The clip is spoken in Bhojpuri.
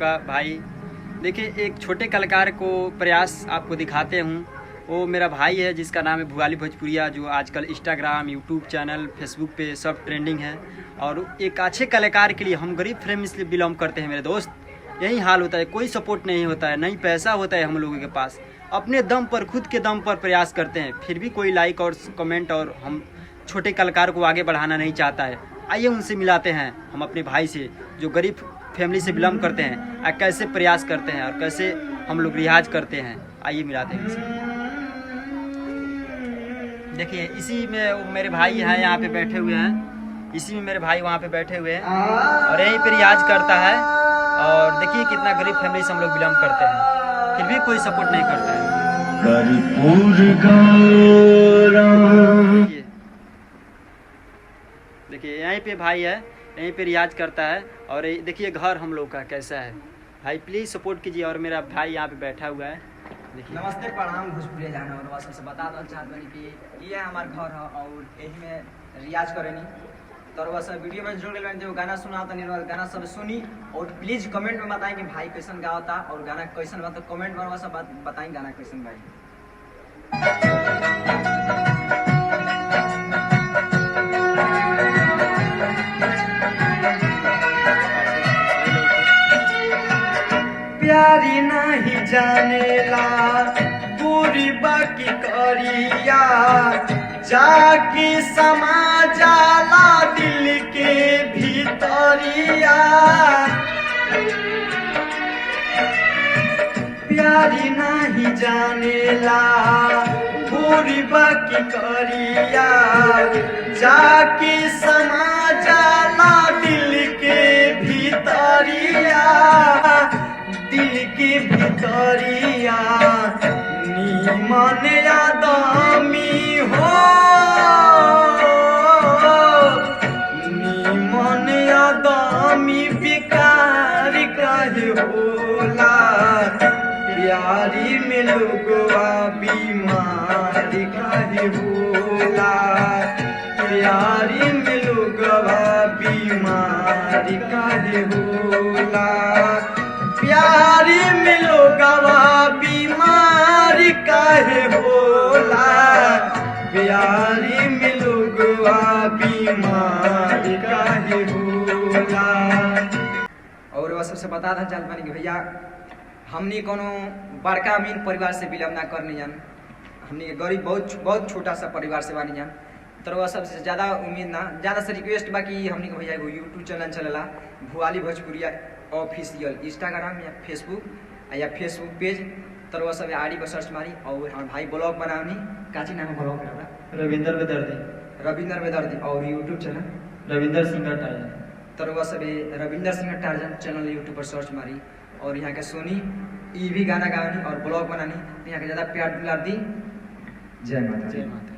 आपका भाई। देखिए, एक छोटे कलाकार को प्रयास आपको दिखाते हूँ। वो मेरा भाई है जिसका नाम है भुआली भोजपुरिया, जो आजकल इंस्टाग्राम, यूट्यूब चैनल, फेसबुक पे सब ट्रेंडिंग है। और एक अच्छे कलाकार के लिए हम गरीब फैमिली से बिलोंग करते हैं मेरे दोस्त। यही हाल होता है, कोई सपोर्ट नहीं होता है, नहीं पैसा होता है हम लोगों के पास। अपने दम पर, खुद के दम पर प्रयास करते हैं, फिर भी कोई लाइक और कमेंट और हम छोटे कलाकार को आगे बढ़ाना नहीं चाहता है। आइए उनसे मिलाते हैं हम अपने भाई से, जो गरीब फैमिली से बिलोंग करते हैं, और कैसे प्रयास करते हैं और कैसे हम लोग रियाज करते हैं। आइए मिलाते हैं इनसे। देखिए, इसी में मेरे भाई हैं, यहाँ पे बैठे हुए हैं। इसी में मेरे भाई वहाँ पे बैठे हुए हैं और यहीं पे रियाज करता है। और देखिए कितना गरीब फैमिली से हम लोग बिलोंग करते हैं, फिर भी कोई सपोर्ट नहीं करता है। देखिए यहीं पे भाई है, यहीं पे रियाज करता है। और देखिए घर हम लोग का कैसा है। भाई प्लीज़ सपोर्ट कीजिए। और मेरा भाई यहाँ पे बैठा हुआ है। देखिए, नमस्ते, प्रणाम भोजपुरिया जाना। और बस सबसे बता दो चाहत बानी कि ये हमार घर है और यही में रियाज करेनी। तो बस वीडियो में जुड़ गए जो गाना सुना तो गाना सब सुनी। और प्लीज़ कमेंट में बताएं कि भाई कैसन गाता और गाना कैसन बा। तो कमेंट में सब बताएं गाना कैसन भाई। प्यारी नहीं जानेला पूरी बाकी करिया, जाके समा जाला दिल के भीतरिया। प्यारी नहीं जानेला पूरी बाकी करिया, जाके समा जाला दिल के भीतरिया। दिल के भीतरिया नीमन आदमी हो, नीमन आदमी बेकार काहे होला। प्यारी में लोगवा बीमार काहे होला। प्यारी में लोगवा बीमार काहे होला। प्यारी में लोगवा बीमार काहे होला। प्यारी में लोगवा बीमार काहे होला। और वह सबसे बता था चल पानी कि भैया हमने कोनो बड़का अमीर परिवार से बिलोंग ना करने जान। हमने गरीब बहुत छोटा सा परिवार से बानी जान। तो वह सबसे ज़्यादा उम्मीद ना, ज़्यादा से रिक्वेस्ट बा कि हमने को भैया यूट्यूब चैनल चलेला भुआली भोजपुरिया ऑफिशियल, इंस्टाग्राम या फेसबुक पेज। तो वह सब आड़ी पर सर्च मारी। और हम भाई ब्लॉग बनावनी, काची नाम ब्लॉग करता रविंदर बेदर्दी। और YouTube channel Ravinder Singh torsion. तो वह सब Ravinder Singh torsion channel YouTube पर सर्च मारी। और यहाँ के सोनी ये भी गाना गावनी और ब्लॉग बनानी। यहाँ के ज़्यादा प्यार दुलार दी। जय माता।